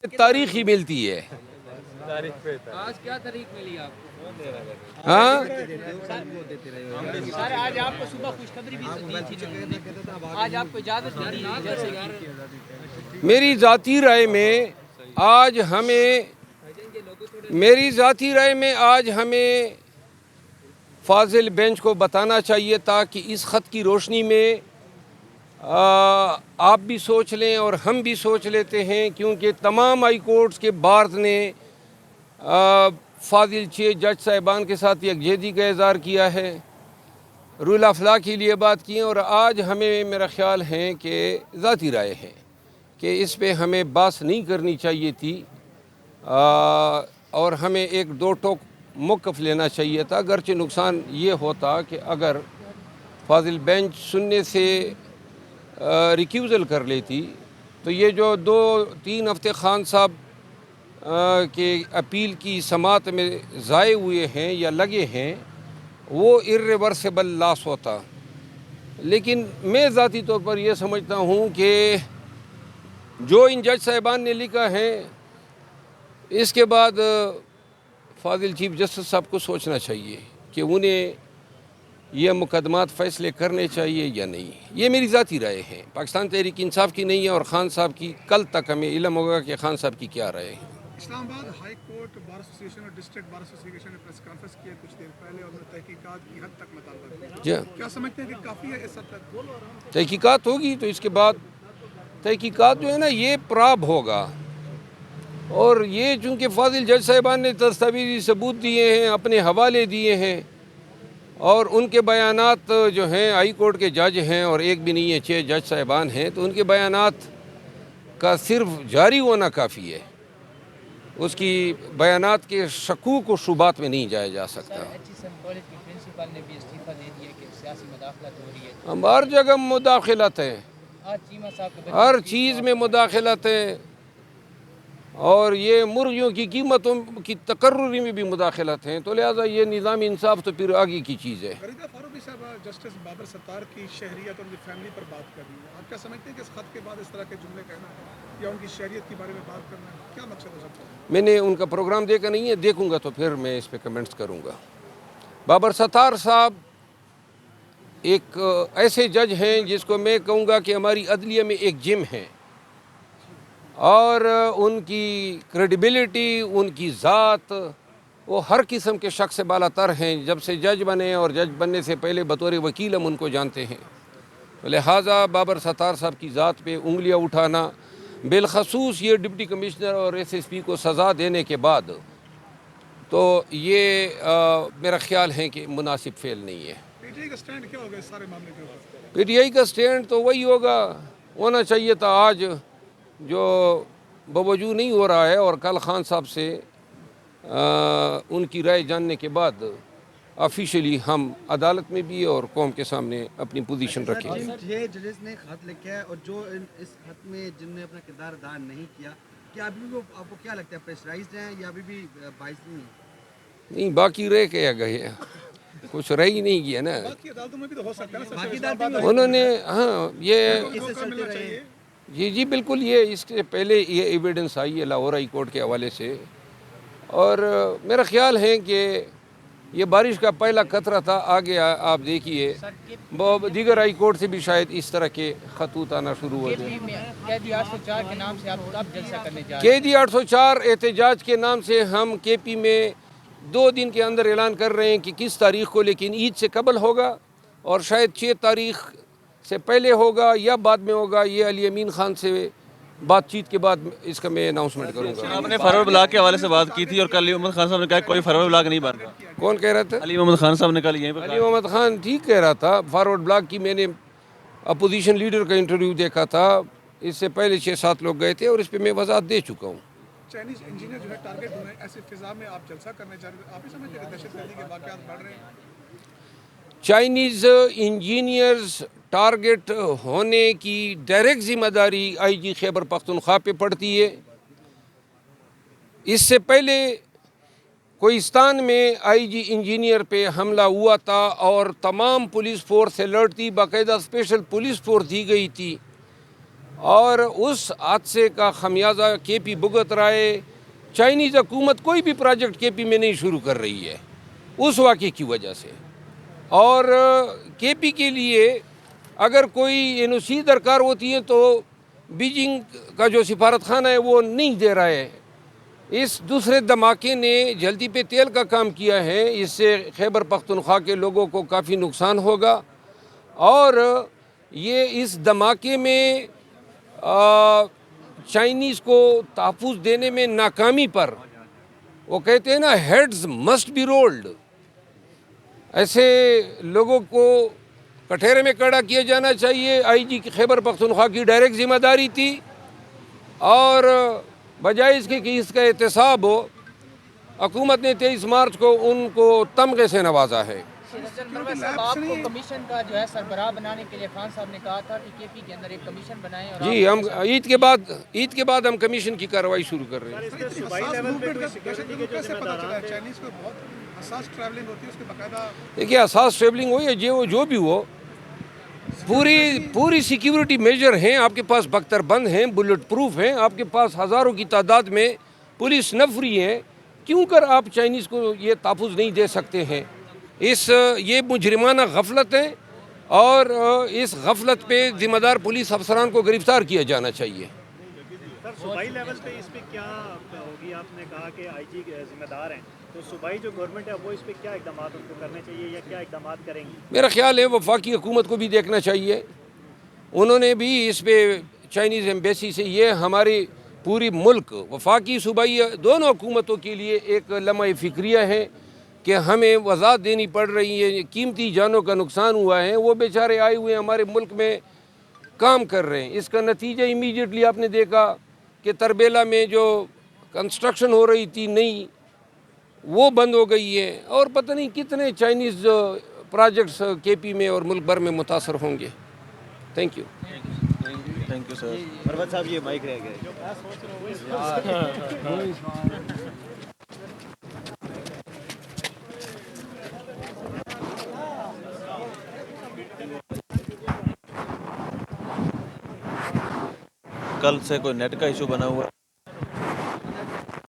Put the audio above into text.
تاریخ ہی ملتی ہے. آج کیا تاریخ ملی آپ کو؟ ہاں سر آج آپ کو صبح خوشخبری بھی دی تھی لوگوں نے. آج آپ کو اجازت دی تھی جیسے میری ذاتی رائے میں آج ہمیں فاضل بینچ کو بتانا چاہیے تھا کہ اس خط کی روشنی میں آپ بھی سوچ لیں اور ہم بھی سوچ لیتے ہیں، کیونکہ تمام ہائی کورٹس کے بارز نے فاضل 6 جج صاحبان کے ساتھ یکجہتی کا اظہار کیا ہے، رول آف لا کے لیے بات کی ہے، اور آج ہمیں میرا خیال ہے کہ ذاتی رائے ہے کہ اس پہ ہمیں بحث نہیں کرنی چاہیے تھی، اور ہمیں ایک دو ٹوک موقف لینا چاہیے تھا. اگرچہ نقصان یہ ہوتا کہ اگر فاضل بینچ سننے سے ریکیوزل کر لیتی تو یہ جو 2-3 ہفتے خان صاحب کے اپیل کی سماعت میں ضائع ہوئے ہیں یا لگے ہیں وہ irreversible لاس ہوتا. لیکن میں ذاتی طور پر یہ سمجھتا ہوں کہ جو ان جج صاحبان نے لکھا ہے اس کے بعد فاضل چیف جسٹس صاحب کو سوچنا چاہیے کہ انہیں یہ مقدمات فیصلے کرنے چاہیے یا نہیں. یہ میری ذاتی رائے ہے، پاکستان تحریک انصاف کی نہیں ہے، اور خان صاحب کی کل تک ہمیں علم ہوگا کہ خان صاحب کی کیا رائے ہے. اسلام آباد ہائی کورٹ بار ایسوسی ایشن اور ڈسٹرکٹ بار ایسوسی ایشن نے پریس کانفرنس کیا کچھ دیر پہلے اور تحقیقات کی حد تک مطالبہ کیا. کیا سمجھتے ہیں کہ کافی ہے اس حد تک؟ تحقیقات ہوگی تو اس کے بعد تحقیقات جو ہے نا یہ پراب ہوگا، اور یہ چونکہ فاضل جج صاحبان نے دستاویزی ثبوت دیے ہیں، اپنے حوالے دیے ہیں، اور ان کے بیانات جو ہیں ہائی کورٹ کے جج ہیں اور ایک بھی نہیں ہے 6 جج صاحبان ہیں، تو ان کے بیانات کا صرف جاری ہونا کافی ہے. اس کی بیانات کے شکوک و شبہات میں نہیں جایا جا سکتا. کالج کے پرنسپل نے بھی استعفیٰ دے دیا کہ سیاسی مداخلت ہو رہی ہے. ہم ہر جگہ مداخلت ہے، آج چیمہ صاحب کے ہر چیز میں مداخلت ہے، اور یہ مرغیوں کی قیمتوں کی تقرری میں بھی مداخلت ہیں، تو لہٰذا یہ نظام انصاف تو پھر آگے کی چیز ہے. غریدہ فاروقی صاحب جسٹس بابر ستار کی شہریت اور ان کی فیملی پر بات کر رہی ہے. آپ کیا سمجھتے ہیں کہ اس خط کے بعد اس طرح کے جملے کہنا یا ان کی شہریت کے بارے میں بات کرنا کیا مقصد ہو سکتا ہے؟ میں نے ان کا پروگرام دیکھا نہیں ہے، دیکھوں گا تو پھر میں اس پہ کمنٹس کروں گا. بابر ستار صاحب ایک ایسے جج ہیں جس کو میں کہوں گا کہ ہماری عدلیہ میں ایک جم ہے، اور ان کی کریڈیبلٹی، ان کی ذات، وہ ہر قسم کے شخص سے بالا تر ہیں. جب سے جج بنے اور جج بننے سے پہلے بطور وکیل ہم ان کو جانتے ہیں، لہٰذا بابر ستار صاحب کی ذات پہ انگلیاں اٹھانا، بالخصوص یہ ڈپٹی کمشنر اور ایس ایس پی کو سزا دینے کے بعد، تو یہ میرا خیال ہے کہ مناسب فعل نہیں ہے. پی ٹی آئی کا سٹینڈ کیا ہوگا اس سارے معاملے کے اوپر؟ پی ٹی آئی کا سٹینڈ تو وہی ہونا چاہیے تھا آج، جو بوجود نہیں ہو رہا ہے، اور کل خان صاحب سے ان کی رائے جاننے کے بعد آفیشیلی ہم عدالت میں بھی اور قوم کے سامنے اپنی پوزیشن رکھیں گے. یہ ججز نے خط لکھا ہے اور جو اس خط میں جن نے اپنا کردار ادا نہیں کیا، کیا ابھی بھی آپ کو کیا لگتا ہے پریشرائزڈ ہیں یا ابھی بھی باعث نہیں ہیں؟ نہیں، باقی رہ کے گئے، کچھ رہ ہی نہیں گیا نا. باقی عدالتوں میں بھی تو ہو سکتا ہے نا. باقی عدالتوں میں انہوں نے یہ موقع ملنا چاہیے. جی بالکل، یہ اس کے پہلے یہ ایویڈنس آئی ہے لاہور ہائی کورٹ کے حوالے سے، اور میرا خیال ہے کہ یہ بارش کا پہلا قطرہ تھا. آگے آپ دیکھیے دیگر ہائی کورٹ سے بھی شاید اس طرح کے خطوط آنا شروع ہو جائے. قیدی 804 کے نام سے آپ کب جلسہ کرنے جا رہے ہیں؟ قیدی 804 احتجاج کے نام سے ہم کے پی میں 2 دن کے اندر اعلان کر رہے ہیں کہ کس تاریخ کو، لیکن عید سے قبل ہوگا، اور شاید 6 تاریخ سے پہلے ہوگا یا بعد میں ہوگا. یہ علی امین خان سے بات چیت کے بعد اس کا میں اناؤنسمنٹ کروں گا. آپ نے فارورڈ بلاک کے حوالے سے بات کی تھی اور کل علی محمد خان صاحب نے کہا کوئی فارورڈ بلاک نہیں بن رہا. کون کہہ رہا تھا؟ علی محمد خان صاحب نے کل یہیں پہ علی محمد خان ٹھیک کہہ رہا تھا. فارورڈ بلاک کی میں نے اپوزیشن لیڈر کا انٹرویو دیکھا تھا، اس سے پہلے 6-7 لوگ گئے تھے، اور اس پہ میں وضاحت دے چکا ہوں. چائنیز انجینئر جو ہے ٹارگیٹ ہوئے ہیں، ایسے فضا میں آپ جلسہ کرنے جا رہے ہیں، آپ ہی سمجھتے ہیں کہ دہشت گردی کے واقعات بڑھ رہے ہیں؟ چائنیز انجینئرز ٹارگٹ ہونے کی ڈائریکٹ ذمہ داری آئی جی خیبر پختونخوا پہ پڑتی ہے. اس سے پہلے کوہستان میں آئی جی انجینئر پہ حملہ ہوا تھا، اور تمام پولیس فورس الرٹ تھی، باقاعدہ اسپیشل پولیس فورس دی گئی تھی، اور اس حادثے کا خمیازہ کے پی بھگت رہا ہے. چائنیز حکومت کوئی بھی پروجیکٹ کے پی میں نہیں شروع کر رہی ہے اس واقعے کی وجہ سے. اور کے پی کے لیے اگر کوئی این او سی درکار ہوتی ہے تو بیجنگ کا جو سفارت خانہ ہے وہ نہیں دے رہا ہے. اس دوسرے دھماکے نے جلدی پہ تیل کا کام کیا ہے. اس سے خیبر پختونخوا کے لوگوں کو کافی نقصان ہوگا. اور یہ اس دھماکے میں چائنیز کو تحفظ دینے میں ناکامی پر وہ کہتے ہیں نا ہیڈز مسٹ بی رولڈ. ایسے لوگوں کو کٹہرے میں کھڑا کیا جانا چاہیے. آئی جی کی خیبر پختونخوا کی ڈائریکٹ ذمہ داری تھی اور بجائے اس کے کہ اس کا احتساب ہو حکومت نے 23 مارچ کو ان کو تمغے سے نوازا ہے. صاحب آپ کو کمیشن کا جو ہے سربراہ بنانے کے لیے خان صاحب نے کہا تھا کہ کے پی کے اندر ایک کمیشن بنائیں اور جی ہم عید کے بعد ہم کمیشن کی کارروائی شروع کر رہے ہیں. کیسے پتا چلا ہے چائنیز کو بہت حساس ٹریولنگ ہوتی ہے اس کے باقاعدہ دیکھیے حساس ٹریولنگ ہو یا جو بھی ہو پوری سیکیورٹی میجر ہیں آپ کے پاس. بختر بند ہیں, بلٹ پروف ہیں, آپ کے پاس ہزاروں کی تعداد میں پولیس نفری ہیں. کیوں کر آپ چائنیز کو یہ تحفظ نہیں دے سکتے ہیں؟ یہ مجرمانہ غفلت ہے اور اس غفلت پہ ذمہ دار پولیس افسران کو گرفتار کیا جانا چاہیے. سر صوبائی لیول پہ اس پہ کیا ہوگی؟ آپ نے کہا کہ آئی جی ذمہ دار ہیں, تو صوبائی جو گورنمنٹ ہے وہ اس پہ کیا اقدامات ان کو کرنے چاہیے یا کیا اقدامات کریں گی؟ میرا خیال ہے وفاقی حکومت کو بھی دیکھنا چاہیے. انہوں نے بھی اس پہ چائنیز ایمبیسی سے یہ ہماری پوری ملک وفاقی صوبائی دونوں حکومتوں کے لیے ایک لمحہ فکریہ ہے کہ ہمیں وضاحت دینی پڑ رہی ہے. قیمتی جانوں کا نقصان ہوا ہے, وہ بیچارے آئے ہوئے ہمارے ملک میں کام کر رہے ہیں. اس کا نتیجہ امیڈیٹلی آپ نے دیکھا کہ تربیلا میں جو کنسٹرکشن ہو رہی تھی نئی وہ بند ہو گئی ہے. اور پتہ نہیں کتنے چائنیز پروجیکٹس کے پی میں اور ملک بھر میں متاثر ہوں گے. Thank you. Thank you sir. Marwat صاحب یہ مائک رہ گئے. کل سے کوئی نیٹ کا ایشو بنا ہوا ہے.